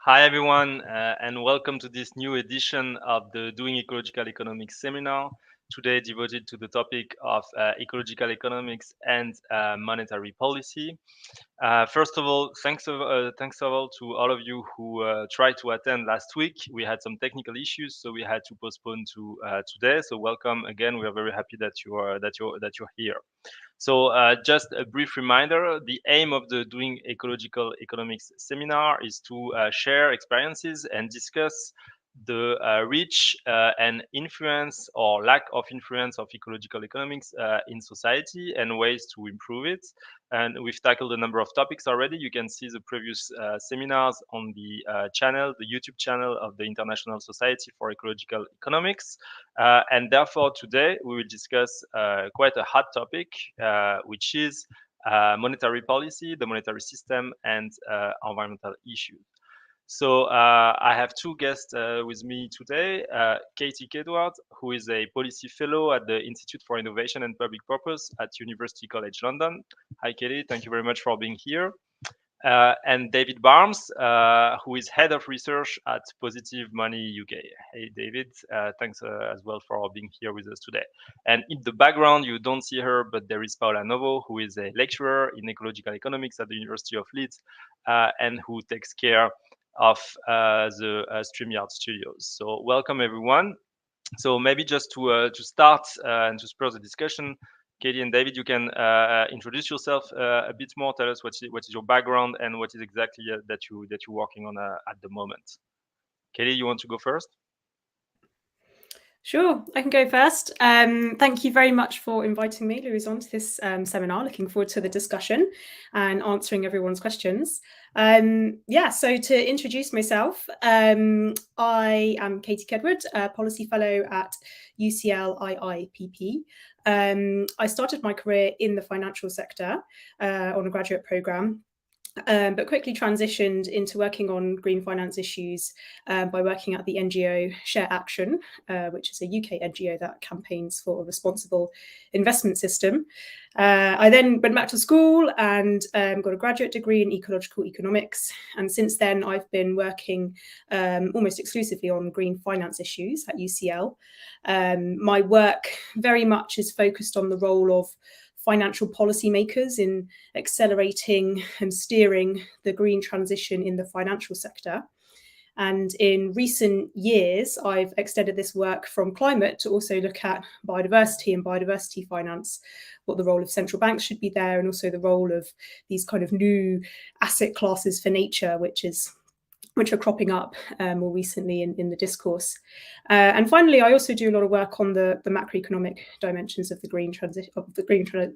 Hi everyone, and welcome to this new edition of the Doing Ecological Economics seminar, today devoted to the topic of ecological economics and monetary policy. First of all, thanks of all to all of you who tried to attend last week. We had some technical issues, so we had to postpone to today. So welcome again. We are very happy that you're here. So just a brief reminder, the aim of the Doing Ecological Economics seminar is to share experiences and discuss the reach and influence or lack of influence of ecological economics in society and ways to improve it. And we've tackled a number of topics already. You can see the previous seminars on the channel, the YouTube channel of the International Society for Ecological Economics. And therefore, today we will discuss quite a hot topic, which is monetary policy, the monetary system, and environmental issues. So I have two guests with me today, Katie Kedwards, who is a policy fellow at the Institute for Innovation and Public Purpose at University College London. Hi, Katie. Thank you very much for being here. And David Barmes, who is head of research at Positive Money UK. Hey, David, thanks as well for being here with us today. And in the background, you don't see her, but there is Paola Novo, who is a lecturer in ecological economics at the University of Leeds, and who takes care of the StreamYard studios. So welcome, everyone. So maybe just to start and to spur the discussion, Katie and David, you can introduce yourself a bit more. Tell us what is your background and what is exactly that you're working on at the moment. Katie, you want to go first? Sure, I can go first. Thank you very much for inviting me, Louison, to this seminar. Looking forward to the discussion and answering everyone's questions. So to introduce myself, I am Katie Kedwards, a policy fellow at UCL IIPP. I started my career in the financial sector on a graduate programme. But quickly transitioned into working on green finance issues by working at the NGO Share Action, which is a UK NGO that campaigns for a responsible investment system. I then went back to school and got a graduate degree in ecological economics. And since then, I've been working almost exclusively on green finance issues at UCL. My work very much is focused on the role of financial policymakers in accelerating and steering the green transition in the financial sector. And in recent years, I've extended this work from climate to also look at biodiversity and biodiversity finance, what the role of central banks should be there, and also the role of these kind of new asset classes for nature, which are cropping up more recently in the discourse. And finally, I also do a lot of work on the macroeconomic dimensions of the green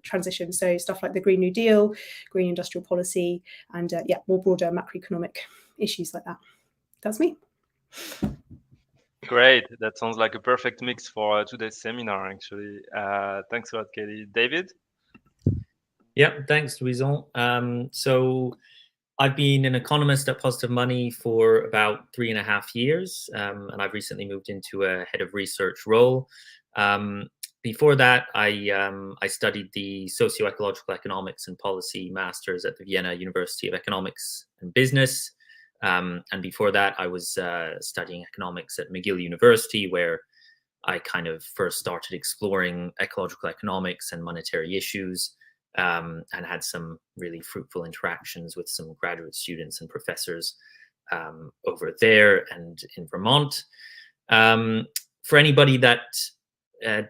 transition. So stuff like the Green New Deal, green industrial policy, and more broader macroeconomic issues like that. That's me. Great. That sounds like a perfect mix for today's seminar, actually. Thanks a lot, Katie. David? Yeah, thanks, Louison. So I've been an economist at Positive Money for about 3.5 years, and I've recently moved into a head of research role. Before that, I studied the Socio-Ecological Economics and Policy Masters at the Vienna University of Economics and Business. And before that, I was studying economics at McGill University, where I kind of first started exploring ecological economics and monetary issues. And had some really fruitful interactions with some graduate students and professors over there and in Vermont. For anybody that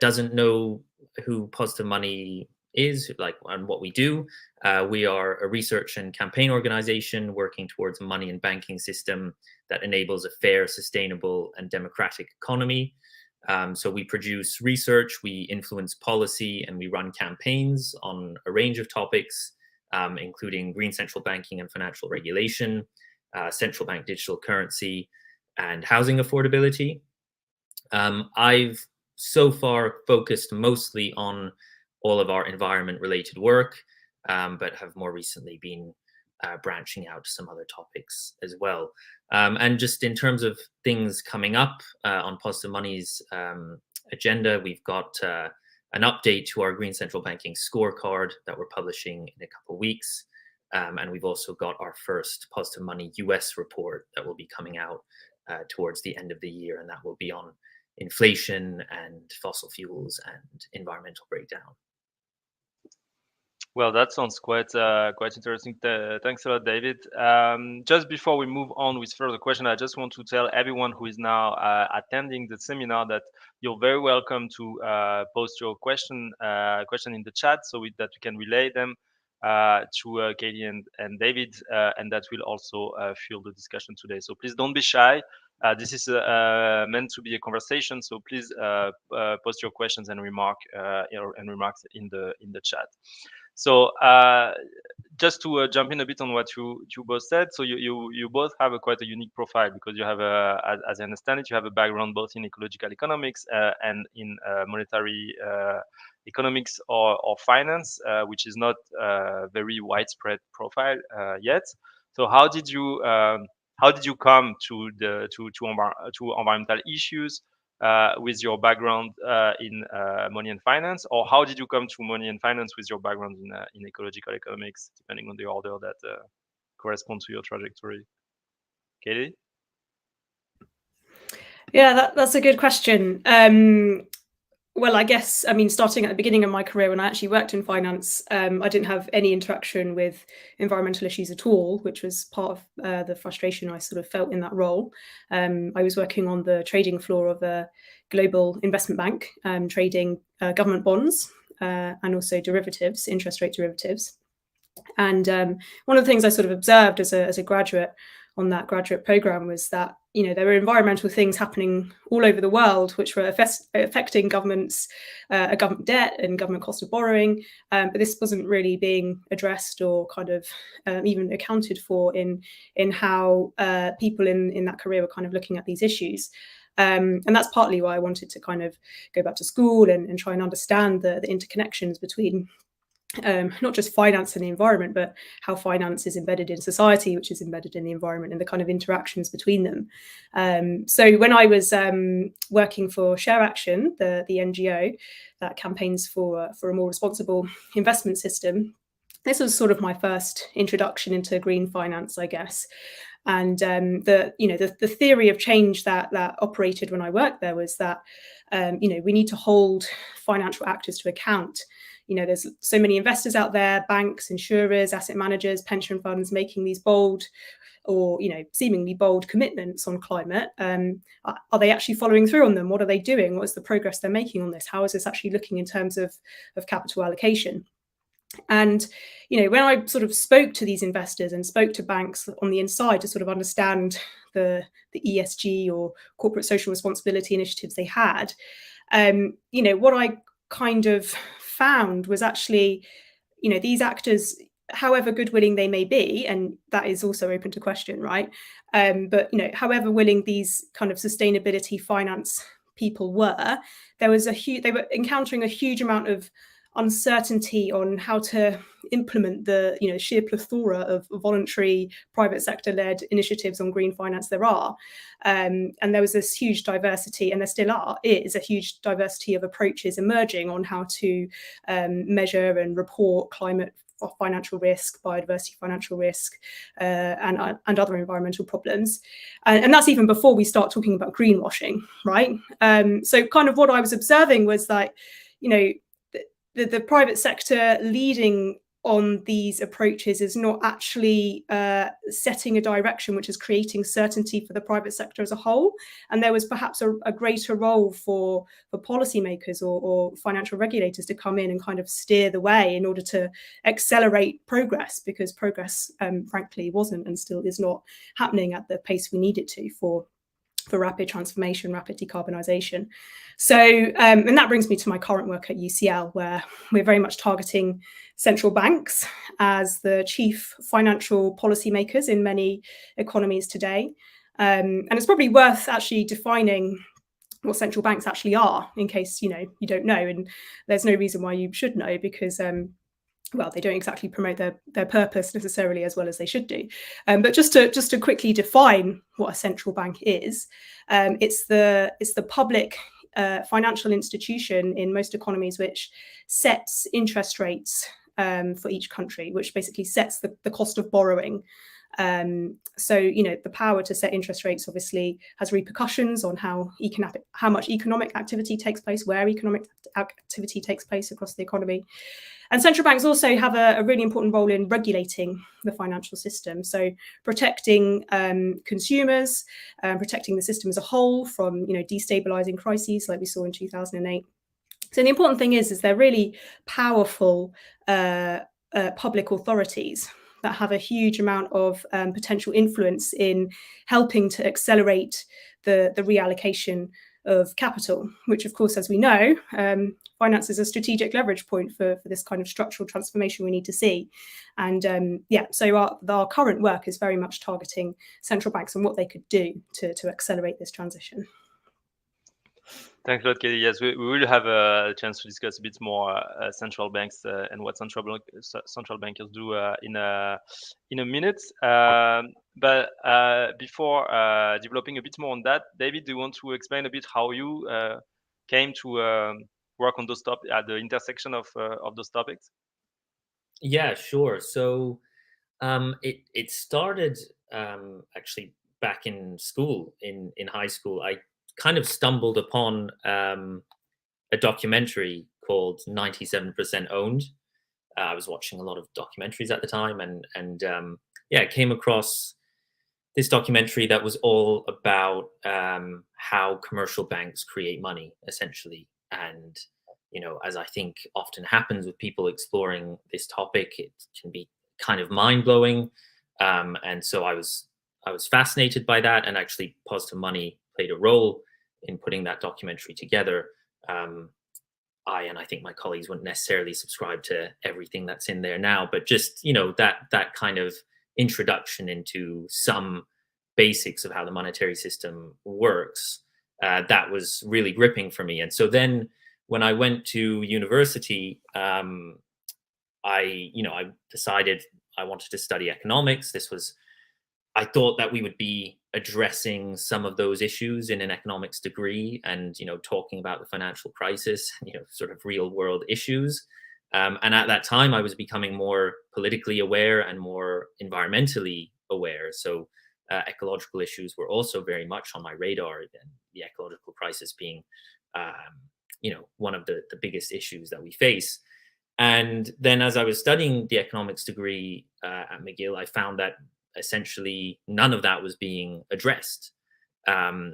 doesn't know who Positive Money is, and what we do, we are a research and campaign organization working towards a money and banking system that enables a fair, sustainable, and democratic economy. So we produce research, we influence policy, and we run campaigns on a range of topics, including green central banking and financial regulation, central bank digital currency, and housing affordability. I've so far focused mostly on all of our environment-related work, but have more recently been branching out to some other topics as well. And just in terms of things coming up on Positive Money's agenda, we've got an update to our Green Central Banking Scorecard that we're publishing in a couple of weeks. And we've also got our first Positive Money US report that will be coming out towards the end of the year, and that will be on inflation and fossil fuels and environmental breakdown. Well, that sounds quite interesting. Thanks a lot, David. Just before we move on with further questions, I just want to tell everyone who is now attending the seminar that you're very welcome to post your question in the chat so that we can relay them to Katie and David, and that will also fuel the discussion today. So please don't be shy. This is meant to be a conversation, so please post your questions and remarks in the chat. So just to jump in a bit on what you both said, so you both have quite a unique profile, because you have as I understand it, you have a background both in ecological economics and in monetary economics or finance, which is not a very widespread profile yet. So how did you come to environmental issues with your background in money and finance, or how did you come to money and finance with your background in ecological economics, depending on the order that corresponds to your trajectory? Katie? Yeah, that's a good question. Well, I guess, starting at the beginning of my career, when I actually worked in finance, I didn't have any interaction with environmental issues at all, which was part of the frustration I sort of felt in that role. I was working on the trading floor of a global investment bank, trading government bonds and also derivatives, interest rate derivatives. And one of the things I sort of observed as a graduate on that graduate program was that, there were environmental things happening all over the world which were affecting governments, government debt and government cost of borrowing, but this wasn't really being addressed or kind of even accounted for in how people in that career were kind of looking at these issues. And that's partly why I wanted to kind of go back to school and try and understand the interconnections between not just finance and the environment, but how finance is embedded in society, which is embedded in the environment, and the kind of interactions between them. So when I was working for Share Action, the NGO that campaigns for a more responsible investment system, this was sort of my first introduction into green finance, I guess. And the theory of change that operated when I worked there was that we need to hold financial actors to account. There's so many investors out there, banks, insurers, asset managers, pension funds, making these bold or seemingly bold commitments on climate. Are they actually following through on them? What are they doing? What is the progress they're making on this? How is this actually looking in terms of capital allocation? And when I sort of spoke to these investors and spoke to banks on the inside to sort of understand the ESG or corporate social responsibility initiatives they had, what I kind of found was actually, these actors, however good willing they may be, and that is also open to question, right? But however willing these kind of sustainability finance people were, they were encountering a huge amount of uncertainty on how to implement the sheer plethora of voluntary private sector-led initiatives on green finance there are, and there was this huge diversity, and there still is a huge diversity of approaches emerging on how to measure and report climate financial risk, biodiversity financial risk, and other environmental problems, and that's even before we start talking about greenwashing, right? So kind of what I was observing was that the private sector leading on these approaches is not actually setting a direction which is creating certainty for the private sector as a whole. And there was perhaps a greater role for policymakers or financial regulators to come in and kind of steer the way in order to accelerate progress, because progress, frankly, wasn't and still is not happening at the pace we need it to for rapid transformation, rapid decarbonisation. So, and that brings me to my current work at UCL, where we're very much targeting central banks as the chief financial policymakers in many economies today. And it's probably worth actually defining what central banks actually are, in case you don't know, and there's no reason why you should know, because well, they don't exactly promote their purpose necessarily as well as they should do. But just to quickly define what a central bank is, it's the public financial institution in most economies which sets interest rates for each country, which basically sets the cost of borrowing. So, the power to set interest rates obviously has repercussions on how much economic activity takes place, where economic activity takes place across the economy. And central banks also have a really important role in regulating the financial system. So protecting consumers, protecting the system as a whole from, destabilizing crises like we saw in 2008. So the important thing is they're really powerful public authorities that have a huge amount of potential influence in helping to accelerate the reallocation of capital, which, of course, as we know, finance is a strategic leverage point for this kind of structural transformation we need to see. And so our current work is very much targeting central banks and what they could do to accelerate this transition. Thanks a lot, Katie. Yes, we will have a chance to discuss a bit more central banks and what central bankers do in a minute. But before developing a bit more on that, David, do you want to explain a bit how you came to work on those topics at the intersection of those topics? Yeah, sure. So it started actually back in school, in high school. I kind of stumbled upon a documentary called 97% Owned. I was watching a lot of documentaries at the time, and came across this documentary that was all about how commercial banks create money, essentially. And as I think often happens with people exploring this topic, it can be kind of mind-blowing. And so I was fascinated by that, and actually Positive Money played a role in putting that documentary together. I think my colleagues wouldn't necessarily subscribe to everything that's in there now, but just that kind of introduction into some basics of how the monetary system works, that was really gripping for me. And so then when I went to university, I decided I wanted to study economics. I thought that we would be addressing some of those issues in an economics degree, and talking about the financial crisis, sort of real world issues. And at that time, I was becoming more politically aware and more environmentally aware. So ecological issues were also very much on my radar, and the ecological crisis being one of the biggest issues that we face. And then as I was studying the economics degree at McGill, I found that essentially none of that was being addressed,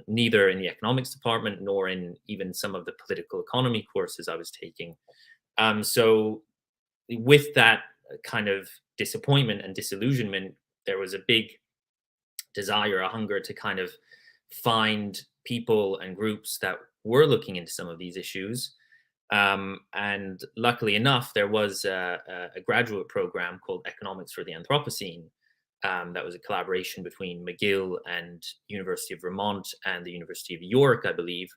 neither in the economics department nor in even some of the political economy courses I was taking. So with that kind of disappointment and disillusionment, there was a big desire, a hunger to kind of find people and groups that were looking into some of these issues. And luckily enough, there was a graduate program called Economics for the Anthropocene. That was a collaboration between McGill and University of Vermont and the University of York, I believe.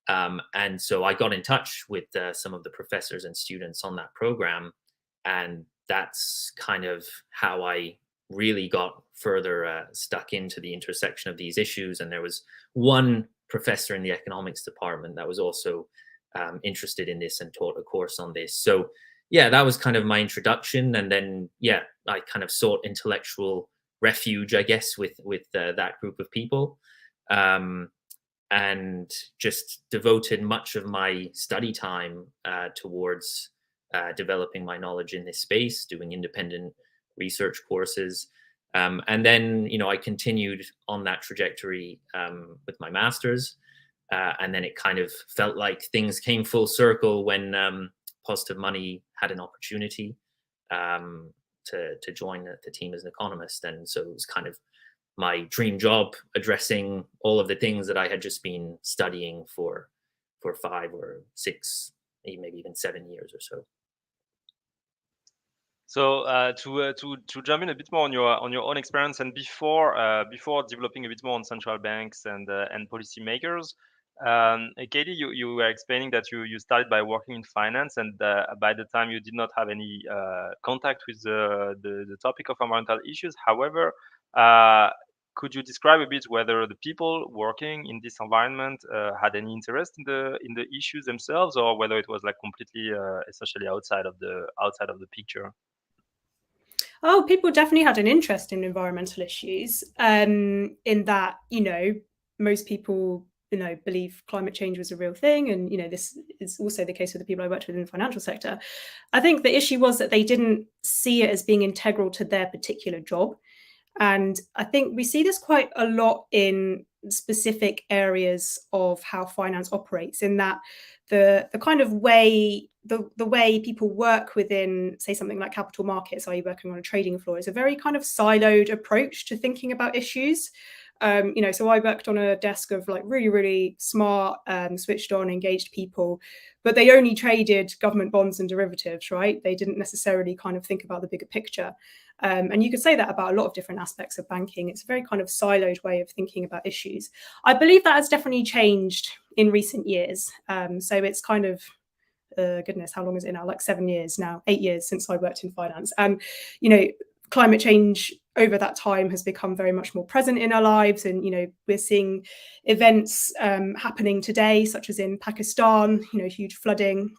And so I got in touch with some of the professors and students on that program. And that's kind of how I really got further stuck into the intersection of these issues. And there was one professor in the economics department that was also interested in this and taught a course on this. So yeah, that was kind of my introduction. And then, I kind of sought intellectual refuge, I guess, with that group of people, and just devoted much of my study time towards developing my knowledge in this space, doing independent research courses. And then, I continued on that trajectory with my master's. And then it kind of felt like things came full circle when Positive Money had an opportunity to join the team as an economist. And so it was kind of my dream job, addressing all of the things that I had just been studying for 5 or 6, maybe even 7 years or so. So to jump in a bit more on your own experience, and before developing a bit more on central banks and policymakers, Katie, you were explaining that you started by working in finance, and by the time you did not have any contact with the topic of environmental issues. However, could you describe a bit whether the people working in this environment had any interest in the issues themselves, or whether it was like completely essentially outside of the picture? Oh, people definitely had an interest in environmental issues. In that, most people, believe climate change was a real thing, and this is also the case with the people I worked with in the financial sector. I think the issue was that they didn't see it as being integral to their particular job. And I think we see this quite a lot in specific areas of how finance operates, in that the kind of way the way people work within, say, something like capital markets, are you working on a trading floor, is a very kind of siloed approach to thinking about issues. So I worked on a desk of like really, really smart, switched on, engaged people, but they only traded government bonds and derivatives, right? They didn't necessarily kind of think about the bigger picture. And you could say that about a lot of different aspects of banking. It's a very kind of siloed way of thinking about issues. I believe that has definitely changed in recent years. So it's kind of, goodness, how long is it now? Like 7 years now, 8 years since I worked in finance. And, climate change over that time has become very much more present in our lives. And, we're seeing events happening today, such as in Pakistan, huge flooding,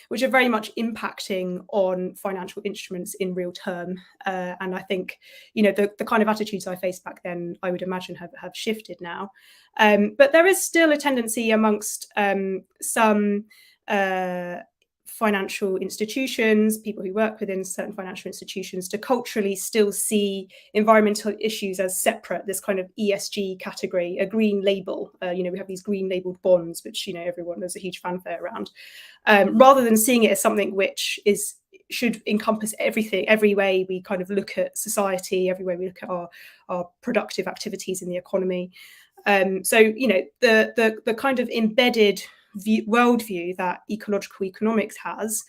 which are very much impacting on financial instruments in real term. And I think, the kind of attitudes I faced back then, I would imagine have shifted now. But there is still a tendency amongst some financial institutions, people who work within certain financial institutions, to culturally still see environmental issues as separate, this kind of ESG category, a green label. We have these green labeled bonds, which, everyone, there's a huge fanfare around, rather than seeing it as something which should encompass everything, every way we kind of look at society, every way we look at our productive activities in the economy. So, the kind of embedded worldview that ecological economics has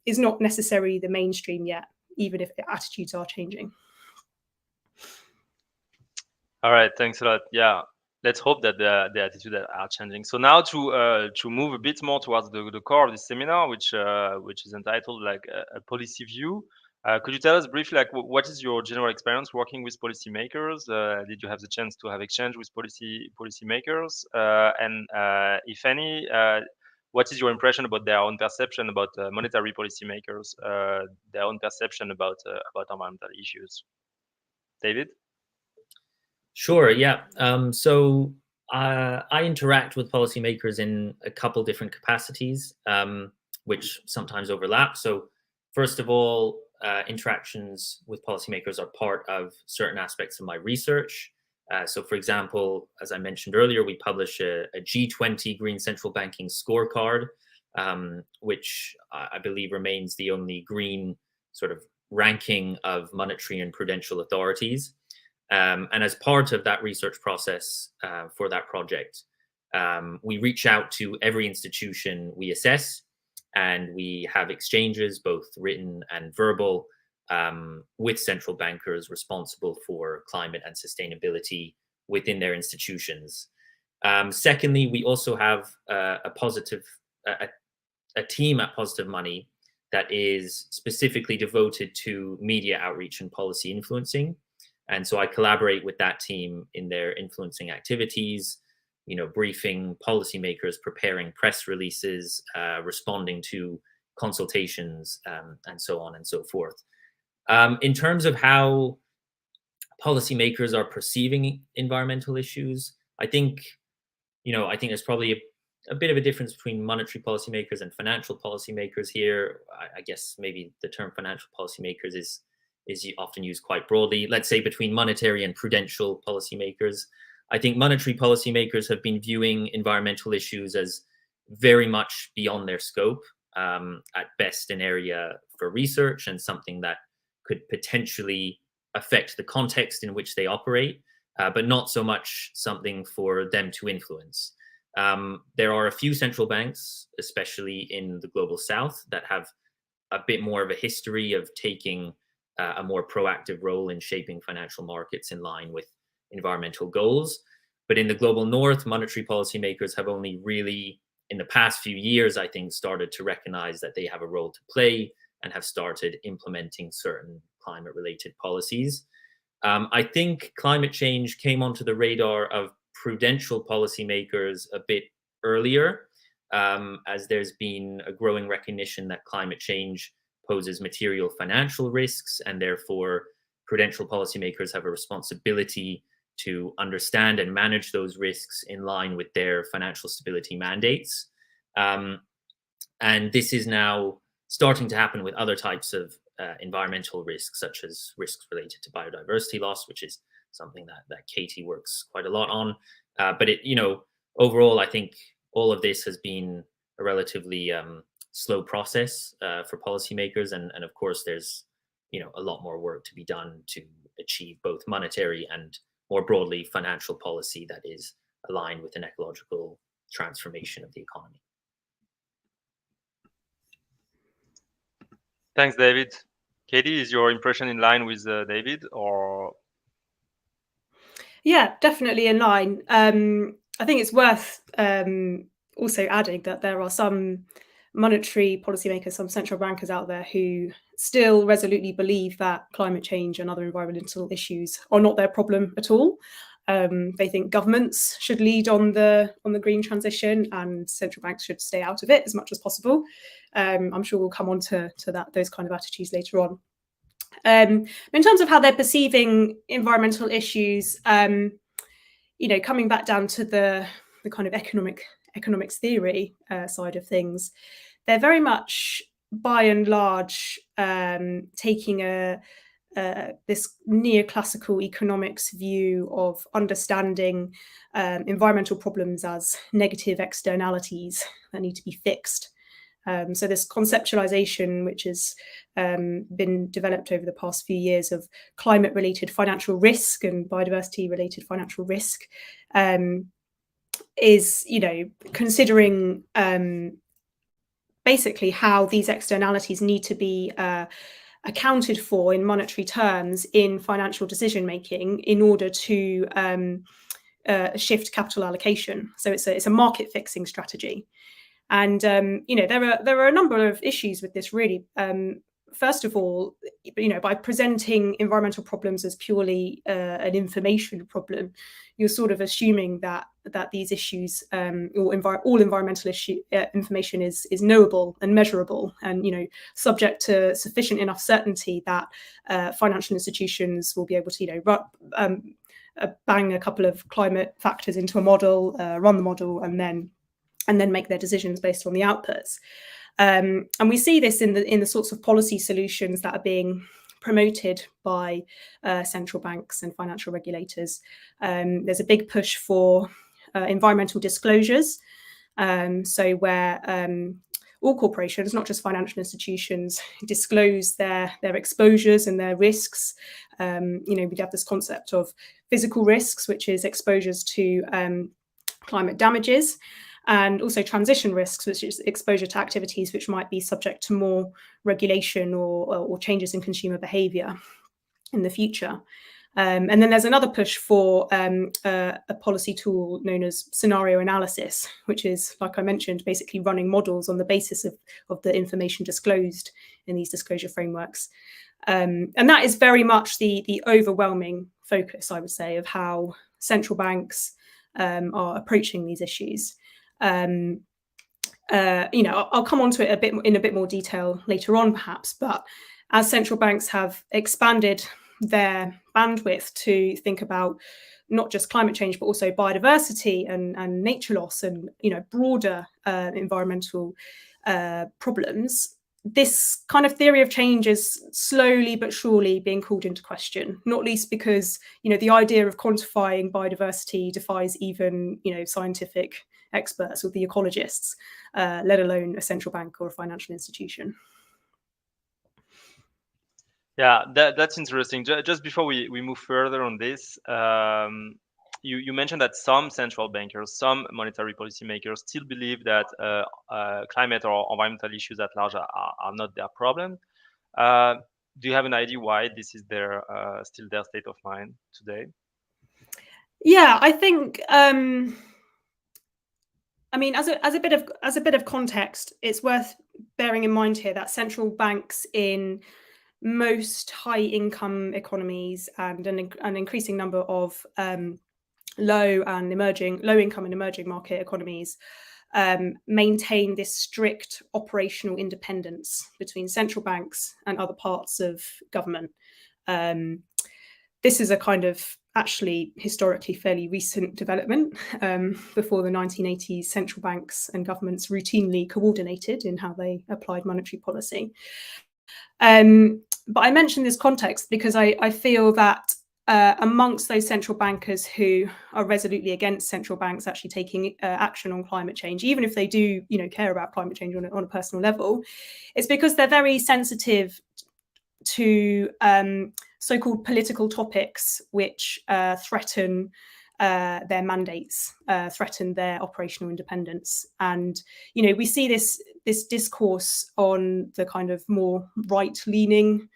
is not necessarily the mainstream yet, even if attitudes are changing. All right, thanks a lot. Yeah, let's hope that the attitudes are changing. So now to move a bit more towards the core of this seminar, which is entitled like a policy view. Could you tell us briefly, like, what is your general experience working with policymakers? Did you have the chance to have exchange with policymakers? And if any, what is your impression about their own perception about monetary policymakers, their own perception about environmental issues? David? Sure, yeah. So I interact with policymakers in a couple different capacities, which sometimes overlap. So first of all, interactions with policymakers are part of certain aspects of my research. So for example, as I mentioned earlier, we publish a G20 Green Central Banking Scorecard, which I believe remains the only green sort of ranking of monetary and prudential authorities. And as part of that research process for that project, we reach out to every institution we assess, and we have exchanges, both written and verbal, with central bankers responsible for climate and sustainability within their institutions. Secondly, we also have a team at Positive Money that is specifically devoted to media outreach and policy influencing. And so I collaborate with that team in their influencing activities, briefing policymakers, preparing press releases, responding to consultations, and so on and so forth. In terms of how policymakers are perceiving environmental issues, I think there's probably a bit of a difference between monetary policymakers and financial policymakers here. I guess maybe the term financial policymakers is often used quite broadly. Let's say between monetary and prudential policymakers. I think monetary policymakers have been viewing environmental issues as very much beyond their scope, at best an area for research and something that could potentially affect the context in which they operate, but not so much something for them to influence. There are a few central banks, especially in the global south, that have a bit more of a history of taking a more proactive role in shaping financial markets in line with environmental goals. But in the global north, monetary policymakers have only really, in the past few years, I think, started to recognize that they have a role to play and have started implementing certain climate-related policies. I think climate change came onto the radar of prudential policymakers a bit earlier, as there's been a growing recognition that climate change poses material financial risks, and therefore prudential policymakers have a responsibility to understand and manage those risks in line with their financial stability mandates. And this is now starting to happen with other types of environmental risks, such as risks related to biodiversity loss, which is something that Katie works quite a lot on. But overall, I think all of this has been a relatively slow process for policymakers, and of course, there's a lot more work to be done to achieve both monetary and more broadly financial policy that is aligned with an ecological transformation of the economy. Thanks, David. Katie, is your impression in line with David, or? Yeah, definitely in line. I think it's worth also adding that there are some monetary policymakers, some central bankers out there who still resolutely believe that climate change and other environmental issues are not their problem at all. They think governments should lead on the green transition and central banks should stay out of it as much as possible. I'm sure we'll come on to those kind of attitudes later on. In terms of how they're perceiving environmental issues, coming back down to the kind of economics theory side of things, they're very much, by and large, taking this neoclassical economics view of understanding environmental problems as negative externalities that need to be fixed. So this conceptualization, which has been developed over the past few years, of climate-related financial risk and biodiversity-related financial risk, is considering basically how these externalities need to be accounted for in monetary terms in financial decision making in order to shift capital allocation. So it's a market fixing strategy. And there are a number of issues with this, really. First of all, by presenting environmental problems as purely an information problem, you're sort of assuming that these issues, all environmental information is knowable and measurable, and subject to sufficient enough certainty that financial institutions will be able to bang a couple of climate factors into a model, run the model, and then make their decisions based on the outputs. And we see this in the sorts of policy solutions that are being promoted by central banks and financial regulators. There's a big push for environmental disclosures, so where all corporations, not just financial institutions, disclose their exposures and their risks. We have this concept of physical risks, which is exposures to climate damages, and also transition risks, which is exposure to activities which might be subject to more regulation or changes in consumer behaviour in the future. And then there's another push for a policy tool known as scenario analysis, which is, like I mentioned, basically running models on the basis of the information disclosed in these disclosure frameworks. And that is very much the overwhelming focus, I would say, of how central banks are approaching these issues. I'll come on to it in a bit more detail later on, perhaps, but as central banks have expanded their bandwidth to think about not just climate change, but also biodiversity and nature loss and broader environmental problems, this kind of theory of change is slowly but surely being called into question, not least because the idea of quantifying biodiversity defies even scientific experts or the ecologists, let alone a central bank or a financial institution. Yeah, that's interesting. Just before we move further on this, you mentioned that some central bankers, some monetary policymakers still believe that climate or environmental issues at large are not their problem. Do you have an idea why this is still their state of mind today? Yeah, I think as a bit of context, it's worth bearing in mind here that central banks in most high-income economies and an increasing number of low-income and emerging market economies maintain this strict operational independence between central banks and other parts of government. This is a kind of actually historically fairly recent development. Before the 1980s, central banks and governments routinely coordinated in how they applied monetary policy. But I mention this context because I feel that amongst those central bankers who are resolutely against central banks actually taking action on climate change, even if they do, care about climate change on a personal level, it's because they're very sensitive to so-called political topics which threaten their mandates, threaten their operational independence. And, we see this discourse on the kind of more right-leaning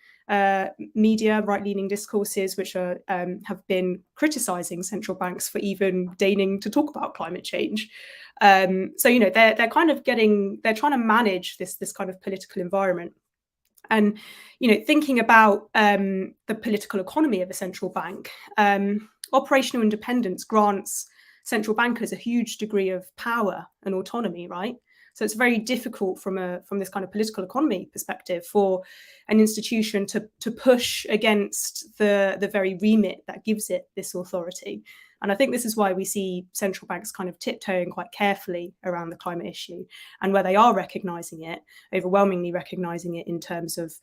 media, right-leaning discourses, which are have been criticising central banks for even deigning to talk about climate change. So they're kind of they're trying to manage this kind of political environment. And thinking about the political economy of a central bank, operational independence grants central bankers a huge degree of power and autonomy, right? So it's very difficult from this kind of political economy perspective for an institution to push against the very remit that gives it this authority. And I think this is why we see central banks kind of tiptoeing quite carefully around the climate issue, and where they are recognising it, overwhelmingly recognising it in terms of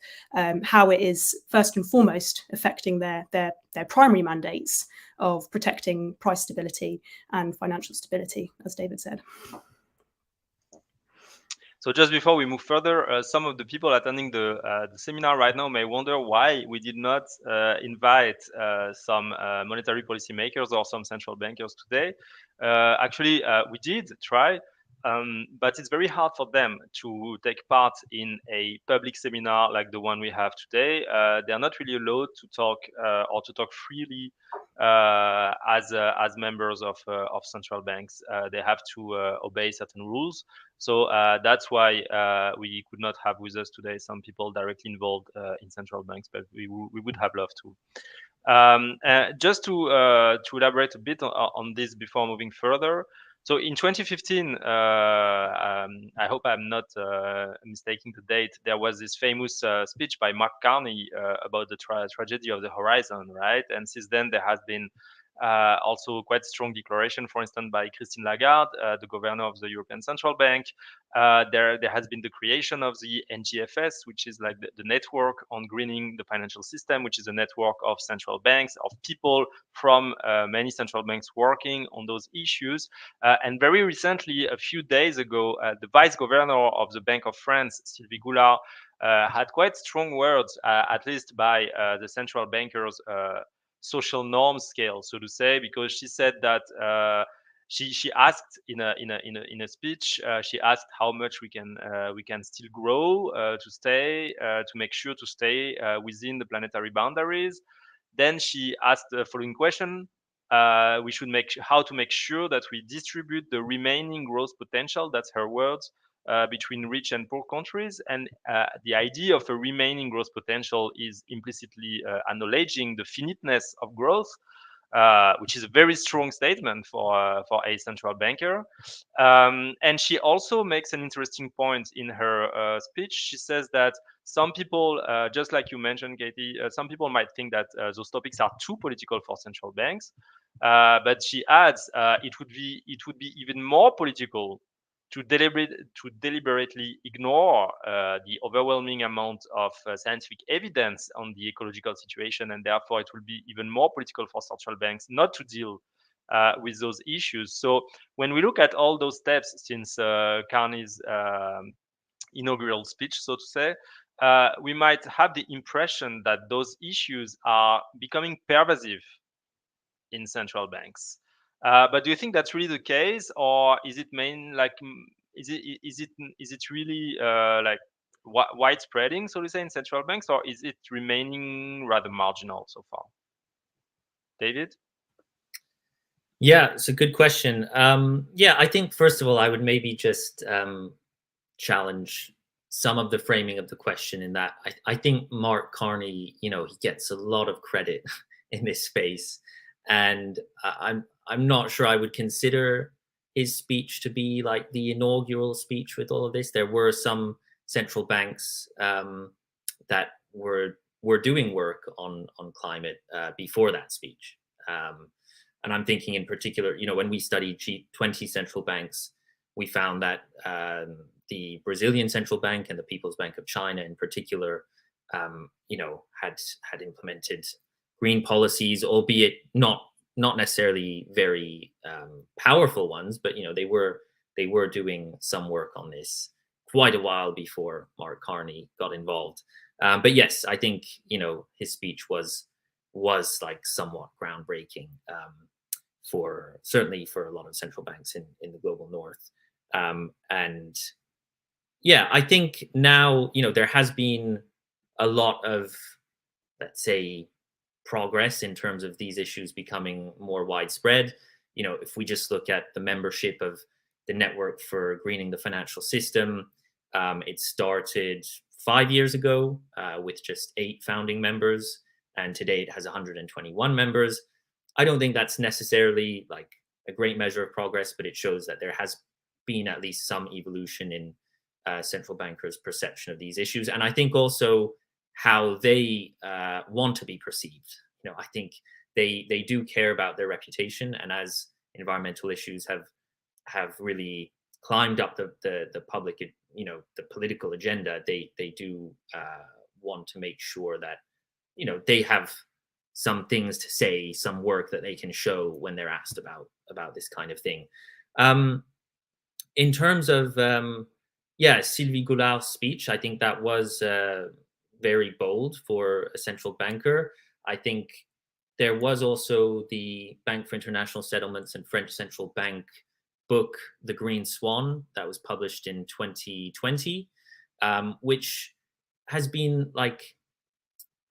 how it is first and foremost affecting their primary mandates of protecting price stability and financial stability, as David said. So just before we move further, some of the people attending the seminar right now may wonder why we did not invite some monetary policy makers or some central bankers today. Actually, we did try, but it's very hard for them to take part in a public seminar like the one we have today. They are not really allowed to talk or to talk freely as members of central banks. They have to obey certain rules. So that's why we could not have with us today some people directly involved in central banks, but we would have loved to. Just to elaborate a bit on this before moving further. So in 2015, I hope I'm not mistaking the date, there was this famous speech by Mark Carney about the tragedy of the horizon, right? And since then, there has been also quite strong declaration, for instance, by Christine Lagarde, the governor of the European Central Bank. There has been the creation of the NGFS, which is like the network on greening the financial system, which is a network of central banks, of people from many central banks working on those issues. And very recently, a few days ago, the vice governor of the Bank of France, Sylvie Goulard, had quite strong words, at least by the central bankers' social norm scale, so to say, because she said that she asked in a speech, she asked how much we can still grow to make sure to stay within the planetary boundaries. Then she asked the following question: how to make sure that we distribute the remaining growth potential, that's her words, between rich and poor countries. And the idea of a remaining growth potential is implicitly acknowledging the finiteness of growth, which is a very strong statement for a central banker. And she also makes an interesting point in her speech. She says that some people, just like you mentioned, Katie, some people might think that those topics are too political for central banks. But she adds, it would be even more political to deliberately ignore the overwhelming amount of scientific evidence on the ecological situation, and therefore it will be even more political for central banks not to deal with those issues. So when we look at all those steps since Carney's inaugural speech, so to say, we might have the impression that those issues are becoming pervasive in central banks. But do you think that's really the case, or is it is it really like widespreading, so to say, in central banks, or is it remaining rather marginal so far? David? Yeah, it's a good question. Yeah, I think first of all, I would maybe just challenge some of the framing of the question in that I think Mark Carney, he gets a lot of credit in this space, and I'm not sure I would consider his speech to be like the inaugural speech with all of this. There were some central banks that were doing work on climate before that speech. And I'm thinking in particular, when we studied G20 central banks, we found that the Brazilian central bank and the People's Bank of China in particular, had implemented green policies, albeit not necessarily very powerful ones, but they were doing some work on this quite a while before Mark Carney got involved. But yes, I think his speech was like somewhat groundbreaking certainly for a lot of central banks in the global north. And yeah, I think now there has been a lot of, let's say, progress in terms of these issues becoming more widespread. If we just look at the membership of the Network for Greening the Financial System, it started 5 years ago with just 8 founding members, and today it has 121 members. I don't think that's necessarily like a great measure of progress, but it shows that there has been at least some evolution in central bankers' perception of these issues, and I think also how they want to be perceived. I think they do care about their reputation, and as environmental issues have really climbed up the public, the political agenda, they do want to make sure that they have some things to say, some work that they can show when they're asked about this kind of thing. In terms of Sylvie Goulard's speech, I think that was very bold for a central banker. I think there was also the Bank for International Settlements and French Central Bank book, The Green Swan, that was published in 2020, which has been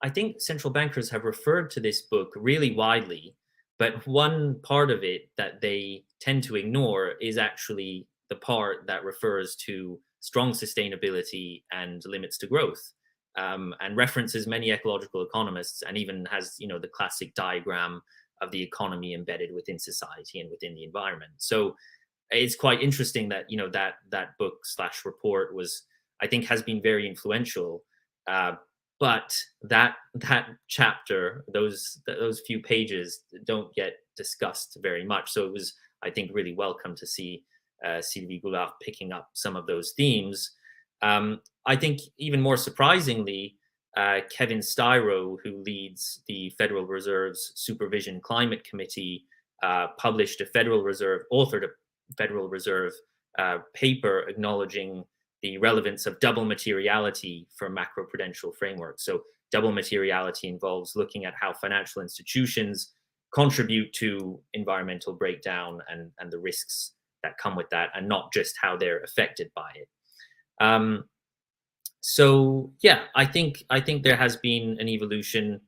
I think central bankers have referred to this book really widely, but one part of it that they tend to ignore is actually the part that refers to strong sustainability and limits to growth, and references many ecological economists, and even has the classic diagram of the economy embedded within society and within the environment. So it's quite interesting that that book / report I think has been very influential, but that chapter, those few pages, don't get discussed very much. So it was, I think, really welcome to see Sylvie Goulard picking up some of those themes. I think even more surprisingly, Kevin Styro, who leads the Federal Reserve's Supervision Climate Committee, authored a Federal Reserve paper acknowledging the relevance of double materiality for macroprudential framework. So double materiality involves looking at how financial institutions contribute to environmental breakdown and the risks that come with that, and not just how they're affected by it. So yeah, I think there has been an evolution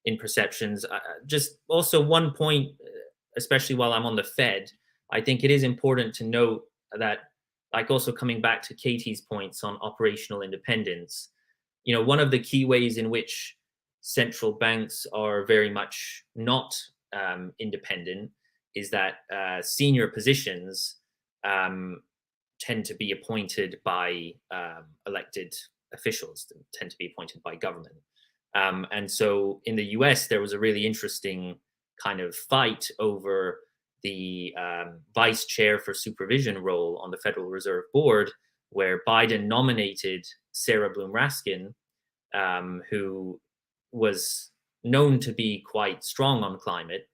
in perceptions. Just also one point, especially while I'm on the Fed, I think it is important to note that, also coming back to Katie's points on operational independence, one of the key ways in which central banks are very much not independent is that senior positions tend to be appointed by elected officials, tend to be appointed by government. And so in the US, there was a really interesting kind of fight over the vice chair for supervision role on the Federal Reserve Board, where Biden nominated Sarah Bloom Raskin, who was known to be quite strong on climate.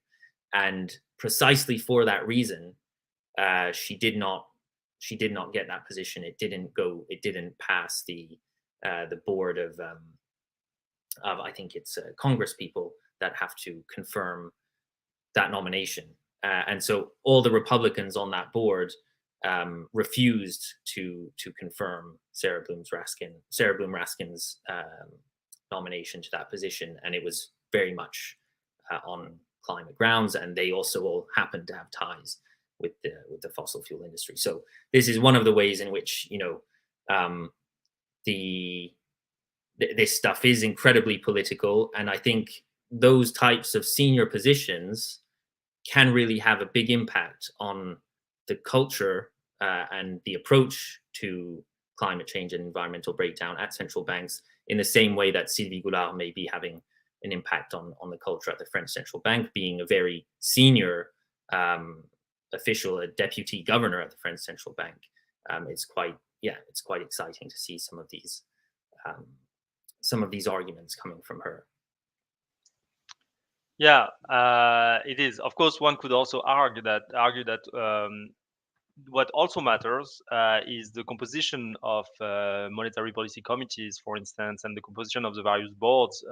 And precisely for that reason, she did not get that position. It didn't pass the board of I think it's Congress people that have to confirm that nomination. And so all the Republicans on that board refused to confirm Sarah Bloom Raskin's nomination to that position, and it was very much on climate grounds. And they also all happened to have ties with the fossil fuel industry. So this is one of the ways in which this stuff is incredibly political, and I think those types of senior positions can really have a big impact on the culture and the approach to climate change and environmental breakdown at central banks, in the same way that Sylvie Goulard may be having an impact on the culture at the French Central Bank, being a very senior official, a deputy governor at the French Central Bank. It's quite exciting to see some of these arguments coming from her. Yeah, it is. Of course, one could also argue that what also matters is the composition of monetary policy committees, for instance, and the composition of the various boards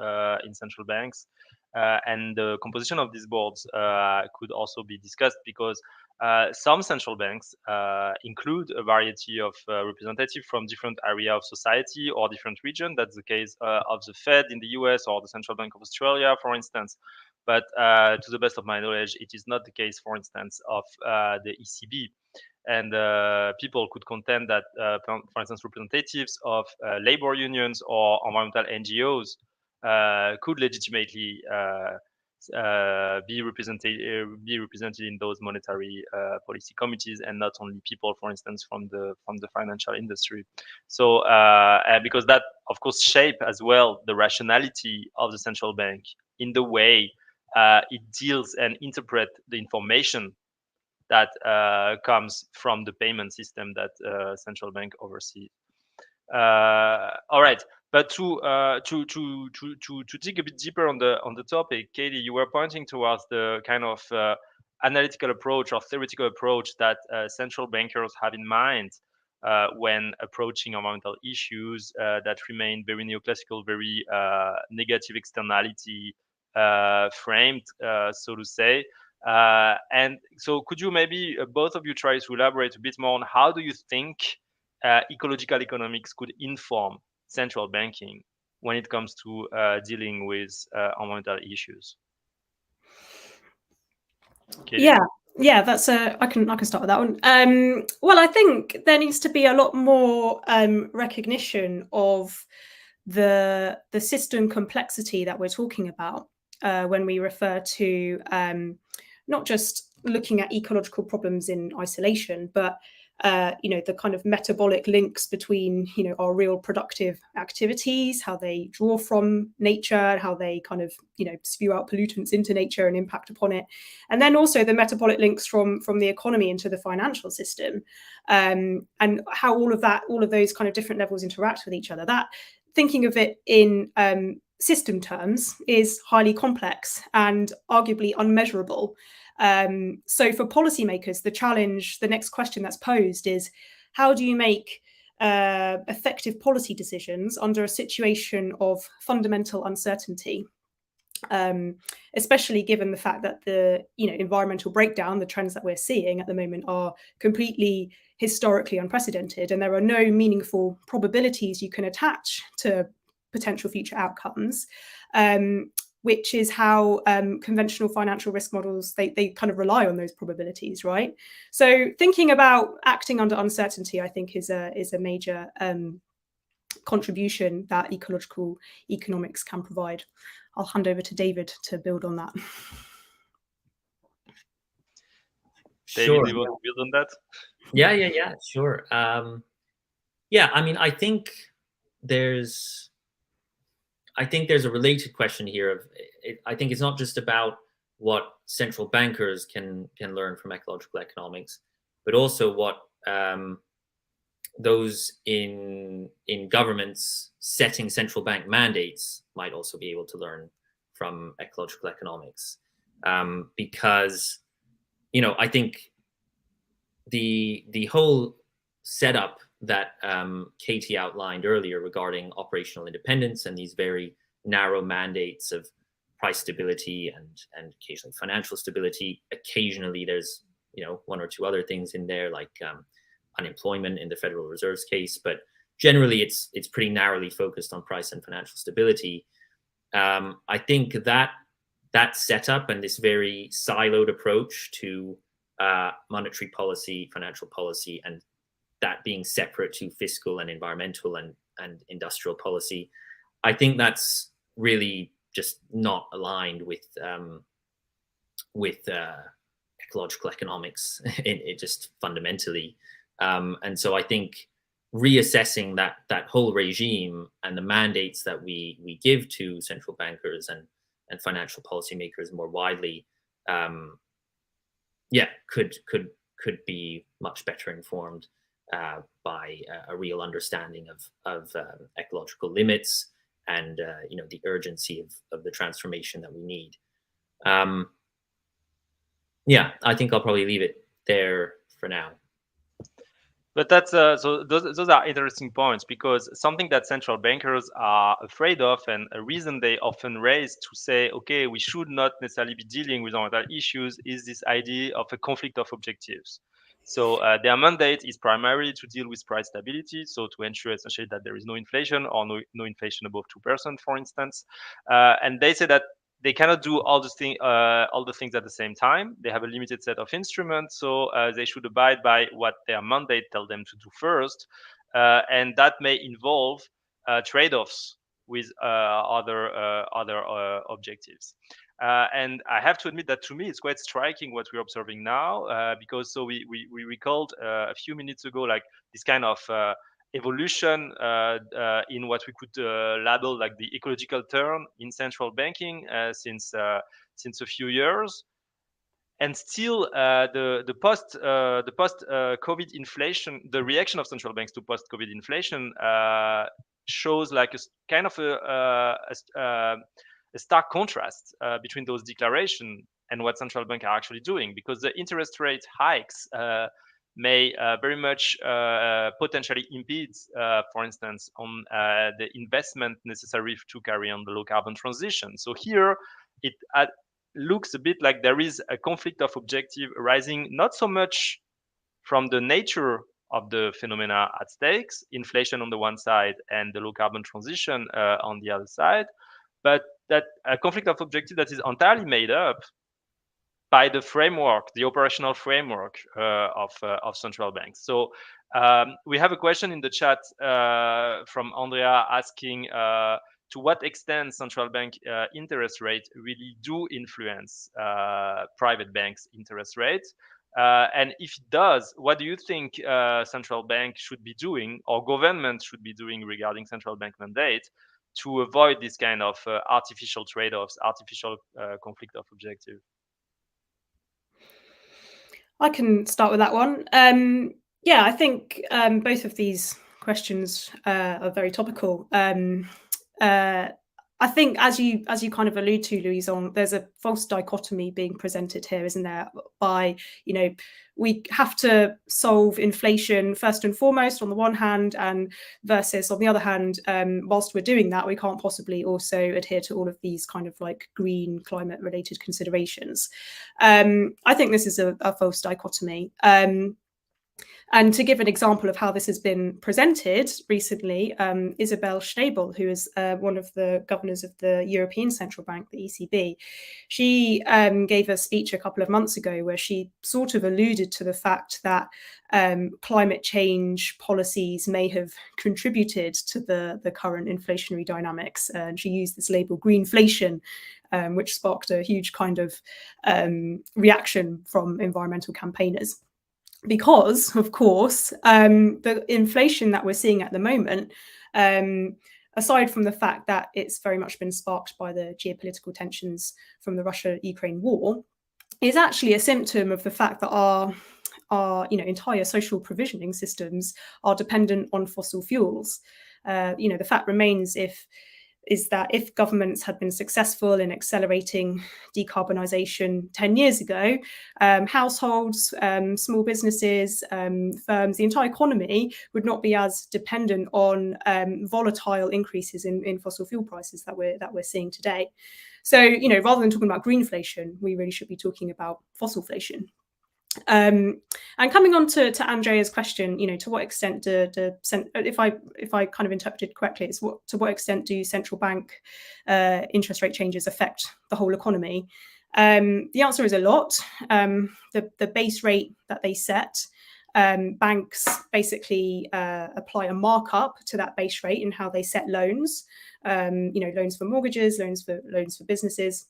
in central banks. And the composition of these boards could also be discussed, because some central banks include a variety of representatives from different areas of society or different regions. That's the case of the Fed in the US or the Central Bank of Australia, for instance. But to the best of my knowledge, it is not the case, for instance, of the ECB. And people could contend that, for instance, representatives of labor unions or environmental NGOs could legitimately be represented in those monetary policy committees, and not only people, for instance, from the financial industry. So because that, of course, shape as well the rationality of the central bank in the way it deals and interpret the information that comes from the payment system that central bank oversees. All right, but to dig a bit deeper on the topic, Katie, you were pointing towards the kind of analytical approach or theoretical approach that central bankers have in mind when approaching environmental issues that remain very neoclassical, very negative externality framed, so to say. And so could you maybe both of you try to elaborate a bit more on how do you think ecological economics could inform central banking when it comes to dealing with environmental issues? Katie? Yeah, that's I can start with that one. Well, I think there needs to be a lot more recognition of the system complexity that we're talking about when we refer to not just looking at ecological problems in isolation, but the kind of metabolic links between our real productive activities, how they draw from nature, how they kind of spew out pollutants into nature and impact upon it, and then also the metabolic links from the economy into the financial system, and how all of those kind of different levels interact with each other. That, thinking of it in system terms, is highly complex and arguably unmeasurable. So for policymakers, the next question that's posed is, how do you make effective policy decisions under a situation of fundamental uncertainty? Especially given the fact that the environmental breakdown, the trends that we're seeing at the moment, are completely historically unprecedented, and there are no meaningful probabilities you can attach to potential future outcomes, which is how conventional financial risk models, they kind of rely on those probabilities, right? So thinking about acting under uncertainty, I think, is a major contribution that ecological economics can provide. I'll hand over to David to build on that. David, do you want to build on that? Yeah, sure. Yeah, I mean, I think there's a related question here of I think it's not just about what central bankers can learn from ecological economics, but also what those in governments setting central bank mandates might also be able to learn from ecological economics, because I think the whole setup that Katie outlined earlier regarding operational independence and these very narrow mandates of price stability and occasionally financial stability. Occasionally there's one or two other things in there, like unemployment in the Federal Reserve's case, but generally it's pretty narrowly focused on price and financial stability. I think that setup and this very siloed approach to monetary policy, financial policy, and that being separate to fiscal and environmental and and industrial policy. I think that's really just not aligned with ecological economics, it just fundamentally. And so I think reassessing that whole regime and the mandates that we give to central bankers and financial policymakers more widely, could be much better informed by a real understanding of ecological limits and the urgency of the transformation that we need. I think I'll probably leave it there for now. But that's so those are interesting points, because something that central bankers are afraid of, and a reason they often raise to say, okay, we should not necessarily be dealing with environmental issues, is this idea of a conflict of objectives. So their mandate is primarily to deal with price stability, so to ensure essentially that there is no inflation or no inflation above 2%, for instance. And they say that they cannot do all the things at the same time. They have a limited set of instruments, so they should abide by what their mandate tells them to do first, and that may involve trade-offs with other objectives. And I have to admit that to me it's quite striking what we're observing now, because so we recalled a few minutes ago like this kind of evolution in what we could label like the ecological turn in central banking since a few years, and still the post COVID inflation, the reaction of central banks to post COVID inflation shows like a kind of a stark contrast between those declarations and what central banks are actually doing, because the interest rate hikes may very much potentially impede, for instance, on the investment necessary to carry on the low carbon transition. So here it looks a bit like there is a conflict of objective arising not so much from the nature of the phenomena at stakes, inflation on the one side and the low carbon transition on the other side, but that a conflict of objective that is entirely made up by the framework, the operational framework of central banks. So we have a question in the chat from Andrea asking to what extent central bank interest rates really do influence private banks' interest rates. And if it does, what do you think central bank should be doing, or government should be doing regarding central bank mandate to avoid this kind of artificial trade-offs, artificial conflict of objective? I can start with that one. I think both of these questions are very topical. I think, as you kind of allude to, Louison, there's a false dichotomy being presented here, isn't there? By, we have to solve inflation first and foremost on the one hand, and versus on the other hand, whilst we're doing that, we can't possibly also adhere to all of these kind of like green climate related considerations. I think this is a false dichotomy. And to give an example of how this has been presented recently, Isabel Schnabel, who is one of the governors of the European Central Bank, the ECB, she gave a speech a couple of months ago where she sort of alluded to the fact that climate change policies may have contributed to the current inflationary dynamics. And she used this label greenflation, which sparked a huge kind of reaction from environmental campaigners. Because, of course, the inflation that we're seeing at the moment, aside from the fact that it's very much been sparked by the geopolitical tensions from the Russia-Ukraine war, is actually a symptom of the fact that our entire social provisioning systems are dependent on fossil fuels. The fact remains is that if governments had been successful in accelerating decarbonisation 10 years ago, households, small businesses, firms, the entire economy would not be as dependent on volatile increases in fossil fuel prices that we're seeing today. So, rather than talking about greenflation, we really should be talking about fossilflation. And coming on to Andrea's question, to what extent if I kind of interpreted correctly, it's to what extent do central bank interest rate changes affect the whole economy? The answer is a lot. The base rate that they set banks basically apply a markup to that base rate in how they set loans, loans for mortgages, loans for businesses.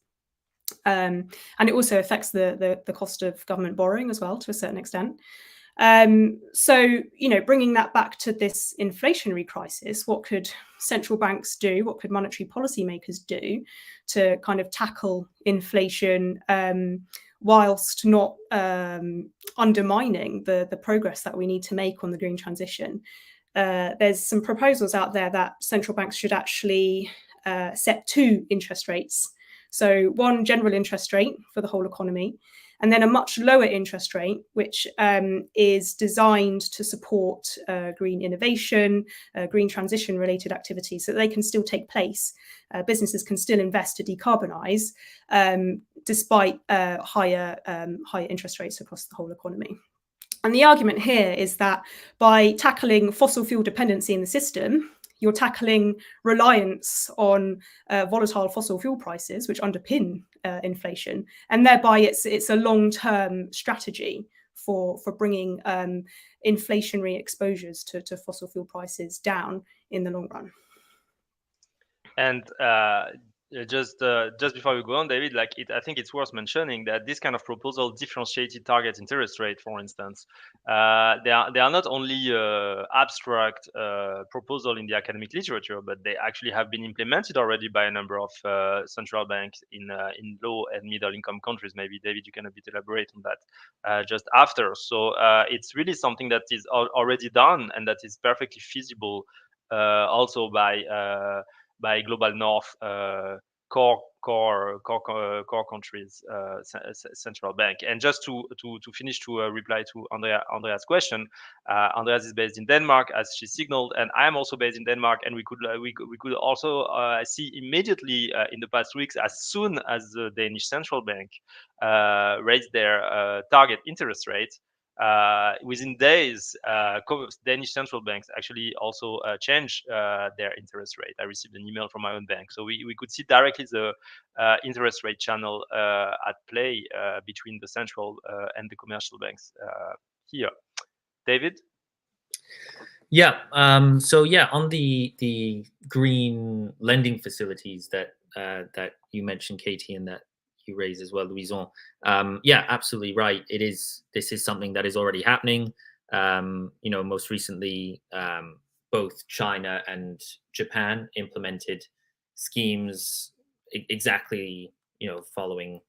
And it also affects the cost of government borrowing as well to a certain extent. So, bringing that back to this inflationary crisis, what could central banks do? What could monetary policymakers do to kind of tackle inflation whilst not undermining the progress that we need to make on the green transition? There's some proposals out there that central banks should actually set two interest rates. So one general interest rate for the whole economy, and then a much lower interest rate, which is designed to support green innovation, green transition related activities, so that they can still take place. Businesses can still invest to decarbonise despite higher interest rates across the whole economy. And the argument here is that by tackling fossil fuel dependency in the system, you're tackling reliance on volatile fossil fuel prices, which underpin inflation, and thereby it's a long-term strategy for bringing inflationary exposures to fossil fuel prices down in the long run. And just before we go on, David, I think it's worth mentioning that this kind of proposal differentiated target interest rate, for instance. They are not only abstract proposal in the academic literature, but they actually have been implemented already by a number of central banks in low and middle income countries. Maybe David, you can a bit elaborate on that just after. So it's really something that is already done and that is perfectly feasible also by global north core countries central bank. And just to finish, to reply to Andrea's question, Andreas is based in Denmark, as she signaled, and I am also based in Denmark, and we could also see immediately in the past weeks, as soon as the Danish central bank raised their target interest rate, within days, Danish central banks actually also changed their interest rate. I received an email from my own bank. So we could see directly the interest rate channel at play between the central and the commercial banks here. David? Yeah. So yeah, on the green lending facilities that you mentioned, Katie, and that you raised as well, Louison. Yeah, absolutely right. This is something that is already happening. Most recently, both China and Japan implemented schemes exactly, following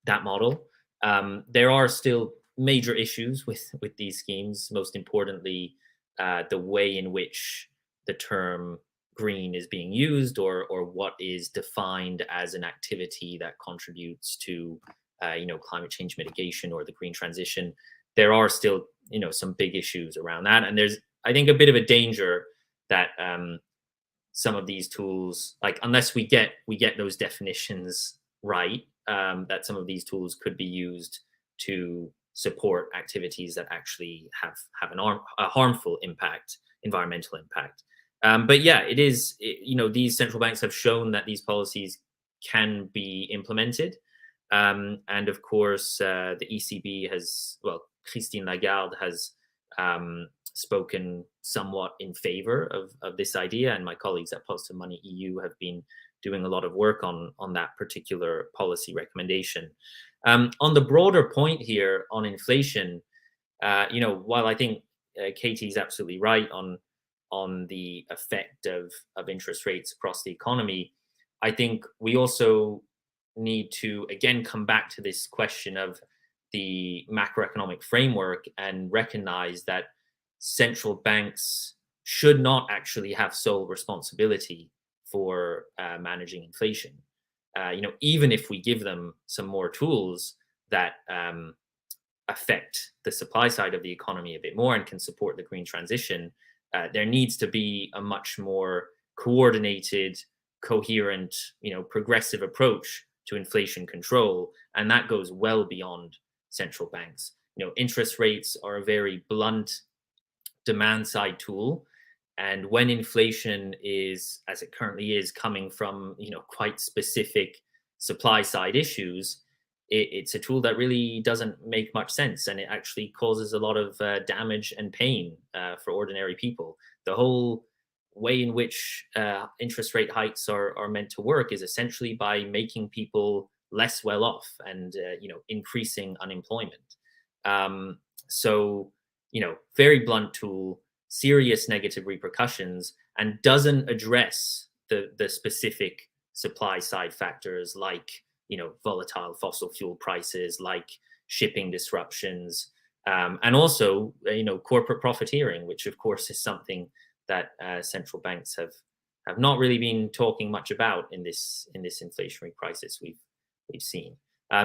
that model. There are still major issues with these schemes, most importantly, the way in which the term green is being used, or what is defined as an activity that contributes to climate change mitigation or the green transition. There are still some big issues around that, and there's, I think, a bit of a danger that some of these tools, unless we get those definitions right, that some of these tools could be used to support activities that actually have a harmful impact, environmental impact. But yeah, it is, these central banks have shown that these policies can be implemented. And of course, the ECB Christine Lagarde has spoken somewhat in favor of this idea. And my colleagues at Positive Money EU have been doing a lot of work on that particular policy recommendation. On the broader point here on inflation, while I think Katie's absolutely right on the effect of interest rates across the economy, I think we also need to again come back to this question of the macroeconomic framework and recognize that central banks should not actually have sole responsibility for managing inflation. Even if we give them some more tools that affect the supply side of the economy a bit more and can support the green transition, there needs to be a much more coordinated, coherent, progressive approach to inflation control. And that goes well beyond central banks. Interest rates are a very blunt demand side tool. And when inflation is, as it currently is, coming from, quite specific supply side issues, it's a tool that really doesn't make much sense, and it actually causes a lot of damage and pain for ordinary people. The whole way in which interest rate hikes are meant to work is essentially by making people less well off and increasing unemployment. So very blunt tool, serious negative repercussions, and doesn't address the specific supply side factors like volatile fossil fuel prices, like shipping disruptions, and also corporate profiteering, which of course is something that central banks have not really been talking much about in this inflationary crisis we've seen.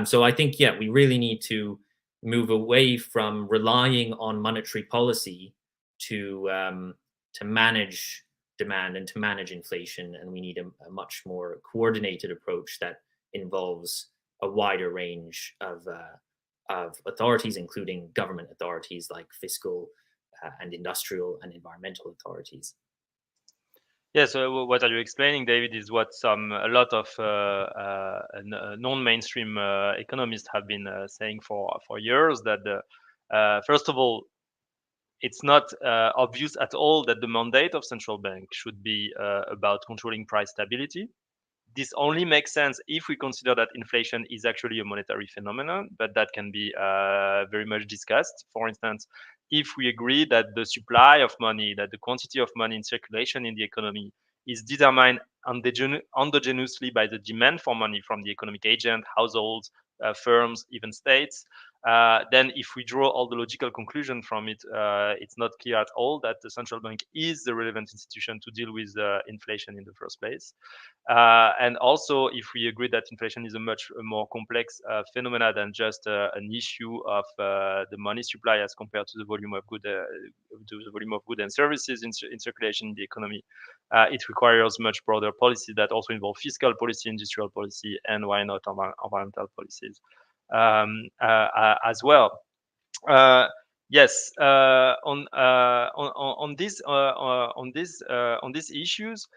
So I think we really need to move away from relying on monetary policy to manage demand and to manage inflation, and we need a much more coordinated approach that involves a wider range of authorities, including government authorities like fiscal and industrial and environmental authorities. Yeah, so what are you explaining, David, is what a lot of non-mainstream economists have been saying for years, that first of all, it's not obvious at all that the mandate of central bank should be about controlling price stability. This only makes sense if we consider that inflation is actually a monetary phenomenon, but that can be very much discussed. For instance, if we agree that the supply of money, that the quantity of money in circulation in the economy is determined endogenously by the demand for money from the economic agent, households, firms, even states, then if we draw all the logical conclusion from it, it's not clear at all that the central bank is the relevant institution to deal with inflation in the first place. And also, if we agree that inflation is a much more complex phenomena than just an issue of the money supply as compared to the volume of good, and services in circulation in the economy, it requires much broader policy that also involve fiscal policy, industrial policy, and why not environmental policies as well. Yes, on these issues,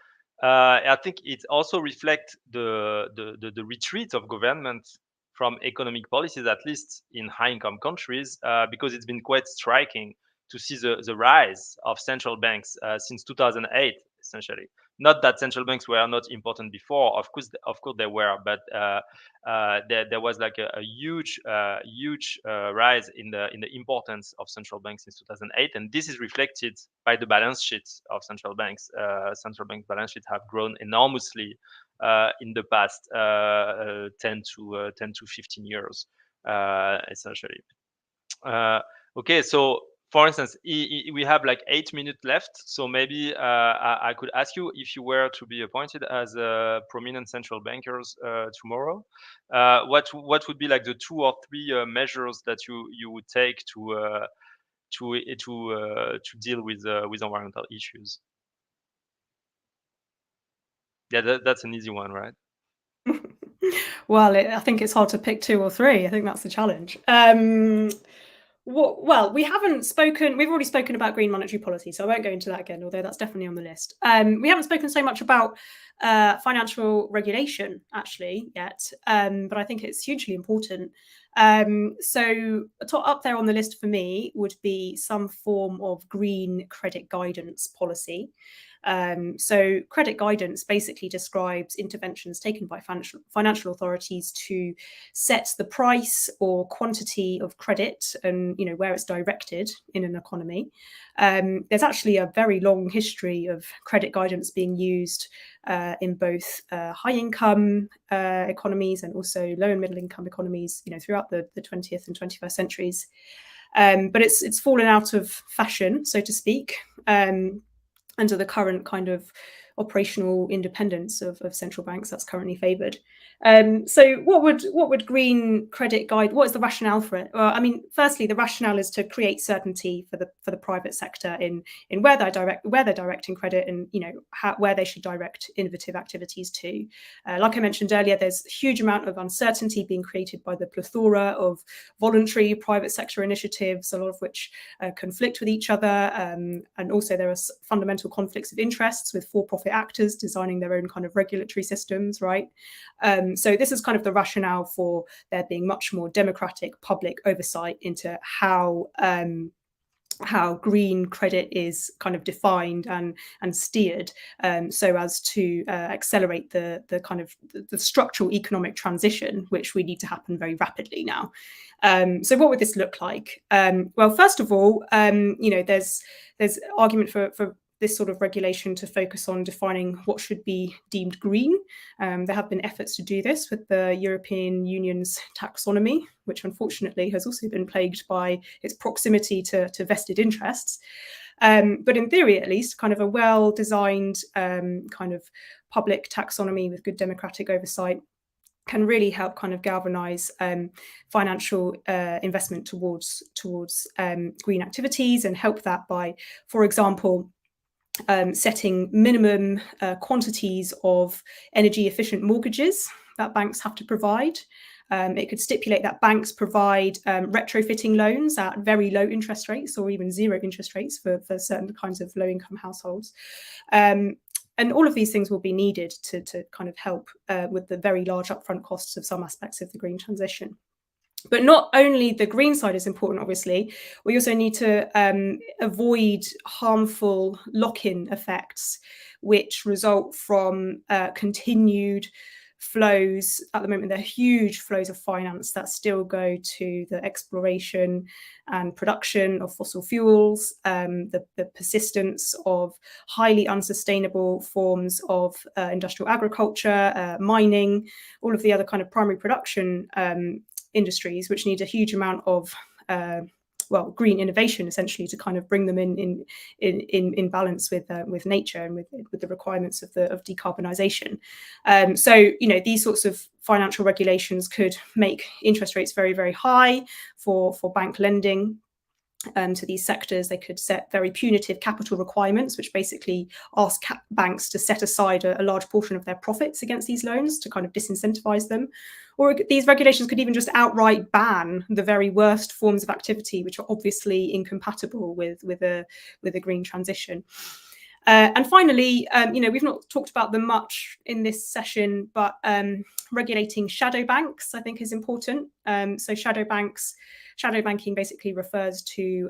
I think it also reflects the retreat of government from economic policies, at least in high-income countries, because it's been quite striking to see the rise of central banks since 2008, essentially. Not that central banks were not important before, of course they were, but there was like a huge rise in the importance of central banks since 2008, and this is reflected by the balance sheets of central banks. Central bank balance sheets have grown enormously in the past 10 to 15 years, essentially. Okay, so for instance, we have like 8 minutes left, so maybe I could ask you, if you were to be appointed as prominent central bankers tomorrow, what would be like the 2 or 3 measures that you would take to deal with environmental issues? Yeah, that's an easy one, right? Well, I think it's hard to pick 2 or 3. I think that's the challenge. Well, we've already spoken about green monetary policy, so I won't go into that again, although that's definitely on the list. We haven't spoken so much about financial regulation actually yet, but I think it's hugely important. So up there on the list for me would be some form of green credit guidance policy. So credit guidance basically describes interventions taken by financial authorities to set the price or quantity of credit and where it's directed in an economy. There's actually a very long history of credit guidance being used in both high income economies and also low and middle income economies, throughout the 20th and 21st centuries. But it's fallen out of fashion, so to speak, under the current kind of operational independence of central banks that's currently favoured. So what would green credit guide? What is the rationale for it? Well, I mean, firstly, the rationale is to create certainty for the private sector in where they're directing credit, and where they should direct innovative activities to. Like I mentioned earlier, there's a huge amount of uncertainty being created by the plethora of voluntary private sector initiatives, a lot of which conflict with each other, and also there are fundamental conflicts of interests with for-profit private actors designing their own kind of regulatory systems, right? So this is kind of the rationale for there being much more democratic public oversight into how green credit is kind of defined and steered, so as to accelerate the kind of the structural economic transition, which we need to happen very rapidly now. So what would this look like? Well, first of all, there's argument for this sort of regulation to focus on defining what should be deemed green. There have been efforts to do this with the European Union's taxonomy, which unfortunately has also been plagued by its proximity to vested interests. But in theory, at least, kind of a well-designed kind of public taxonomy with good democratic oversight can really help kind of galvanize financial investment towards green activities, and help that by, for example, setting minimum quantities of energy efficient mortgages that banks have to provide. It could stipulate that banks provide retrofitting loans at very low interest rates, or even zero interest rates for certain kinds of low income households. And all of these things will be needed to kind of help with the very large upfront costs of some aspects of the green transition. But not only the green side is important, obviously, we also need to avoid harmful lock-in effects, which result from continued flows. At the moment, there are huge flows of finance that still go to the exploration and production of fossil fuels, the persistence of highly unsustainable forms of industrial agriculture, mining, all of the other kind of primary production industries, which need a huge amount of green innovation, essentially, to kind of bring them in balance with nature and with the requirements of decarbonisation. So these sorts of financial regulations could make interest rates very, very high for bank lending to these sectors. They could set very punitive capital requirements, which basically ask banks to set aside a large portion of their profits against these loans to kind of disincentivize them. Or these regulations could even just outright ban the very worst forms of activity, which are obviously incompatible with a green transition. And finally, we've not talked about them much in this session, but regulating shadow banks, I think, is important. So shadow banking basically refers to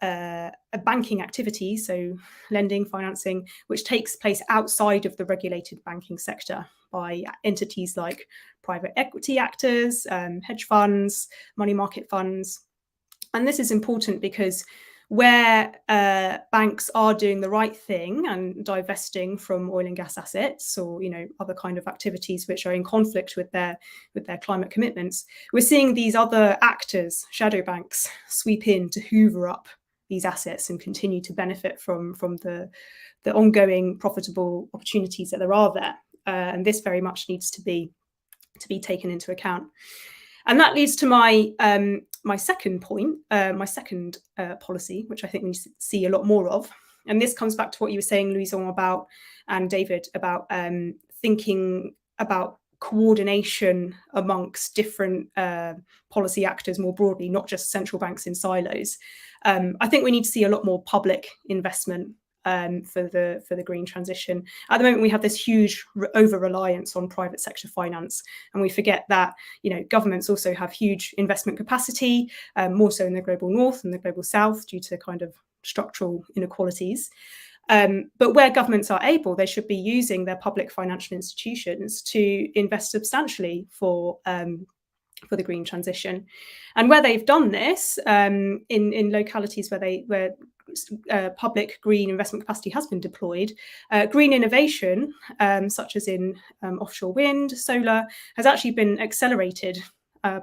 a banking activity, so lending, financing, which takes place outside of the regulated banking sector by entities like private equity actors, hedge funds, money market funds. And this is important because where banks are doing the right thing and divesting from oil and gas assets, or other kind of activities which are in conflict with their climate commitments, we're seeing these other actors, shadow banks, sweep in to hoover up these assets and continue to benefit from the ongoing profitable opportunities that there are there. And this very much needs to be taken into account. And that leads to my my second point, my second policy, which I think we need to see a lot more of. And this comes back to what you were saying, Louison, about, and David, about thinking about coordination amongst different policy actors more broadly, not just central banks in silos. I think we need to see a lot more public investment for the green transition. At the moment, we have this huge over-reliance on private sector finance, and we forget that governments also have huge investment capacity, more so in the global north and the global south, due to kind of structural inequalities. But where governments are able, they should be using their public financial institutions to invest substantially for the green transition. And where they've done this, in localities where public green investment capacity has been deployed, green innovation, such as in offshore wind, solar, has actually been accelerated.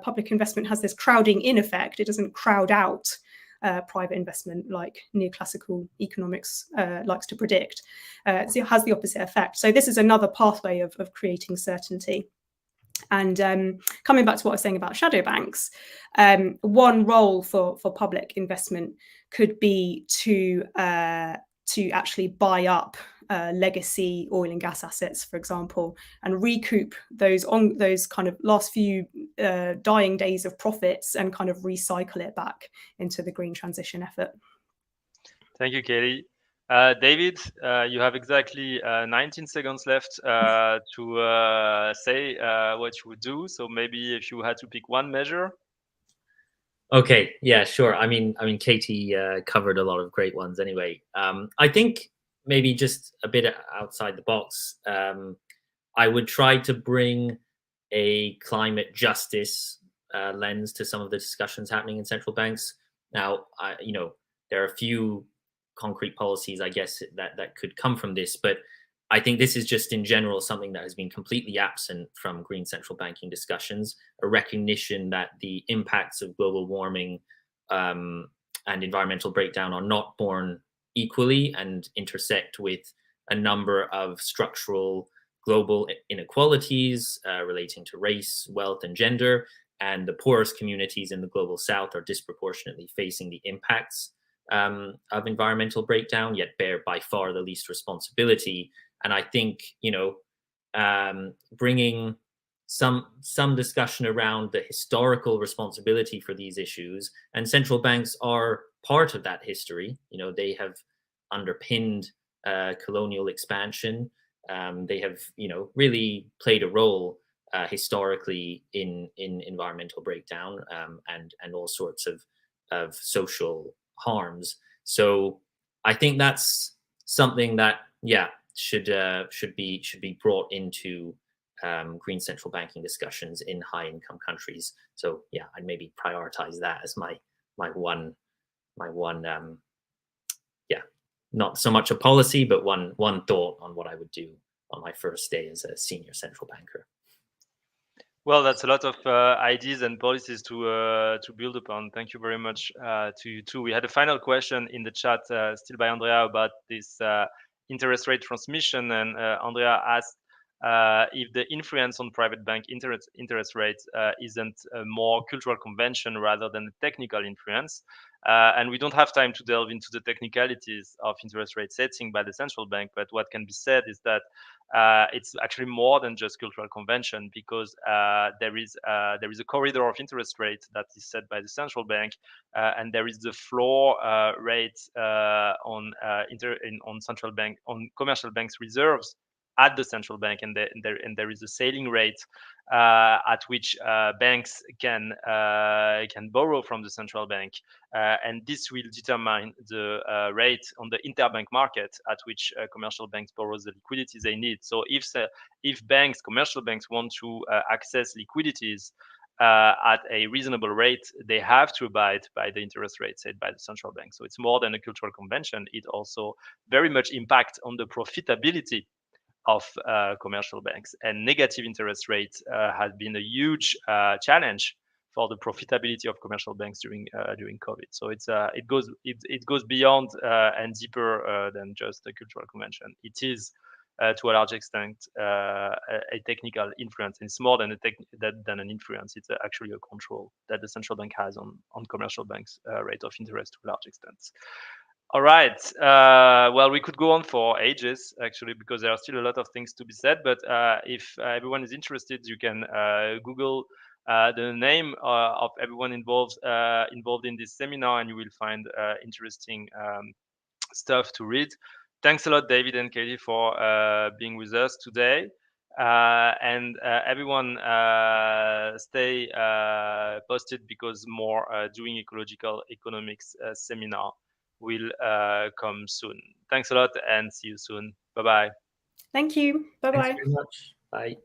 Public investment has this crowding in effect. It doesn't crowd out private investment like neoclassical economics likes to predict. So it has the opposite effect. So this is another pathway of creating certainty. And coming back to what I was saying about shadow banks, one role for public investment could be to actually buy up legacy oil and gas assets, for example, and recoup those kind of last few dying days of profits and kind of recycle it back into the green transition effort. Thank you, Katie. David, you have exactly 19 seconds left to say what you would do. So maybe if you had to pick one measure. Okay, yeah, sure. I mean, Katie covered a lot of great ones anyway. I think maybe just a bit outside the box. I would try to bring a climate justice lens to some of the discussions happening in central banks. Now, there are a few concrete policies, I guess, that could come from this, but I think this is just in general something that has been completely absent from green central banking discussions, a recognition that the impacts of global warming and environmental breakdown are not borne equally and intersect with a number of structural global inequalities relating to race, wealth, and gender. And the poorest communities in the global south are disproportionately facing the impacts of environmental breakdown, yet bear by far the least responsibility. And I think, bringing some discussion around the historical responsibility for these issues, and central banks are part of that history. They have underpinned colonial expansion. They have, really played a role historically in environmental breakdown and all sorts of social harms. So I think that's something that, should be brought into green central banking discussions in high income countries. So I'd maybe prioritize that as my one not so much a policy, but one thought on what I would do on my first day as a senior central banker. Well, that's a lot of ideas and policies to build upon. Thank you very much to you too. We had a final question in the chat, still by Andrea, about this interest rate transmission, and Andrea asked if the influence on private bank interest rates isn't a more cultural convention rather than a technical influence. And we don't have time to delve into the technicalities of interest rate setting by the central bank, but what can be said is that it's actually more than just cultural convention, because there is a corridor of interest rate that is set by the central bank, and there is the floor rate on central bank, on commercial banks' reserves at the central bank, and there is a ceiling rate at which banks can borrow from the central bank, and this will determine the rate on the interbank market at which commercial banks borrow the liquidities they need. So if commercial banks want to access liquidities at a reasonable rate, they have to abide by the interest rate set by the central bank. So it's more than a cultural convention. It also very much impacts on the profitability of commercial banks, and negative interest rates has been a huge challenge for the profitability of commercial banks during COVID. So it goes beyond and deeper than just a cultural convention. It is to a large extent a technical influence. It's more than than an influence. It's actually a control that the central bank has on commercial banks' rate of interest to a large extent. All right. Well, we could go on for ages, actually, because there are still a lot of things to be said. But if everyone is interested, you can Google the name of everyone involved in this seminar, and you will find interesting stuff to read. Thanks a lot, David and Katie, for being with us today. And everyone stay posted, because more Doing Ecological Economics seminar will come soon. Thanks a lot, and see you soon. Bye-bye. Thank you. Bye-bye. Thanks very much. Bye.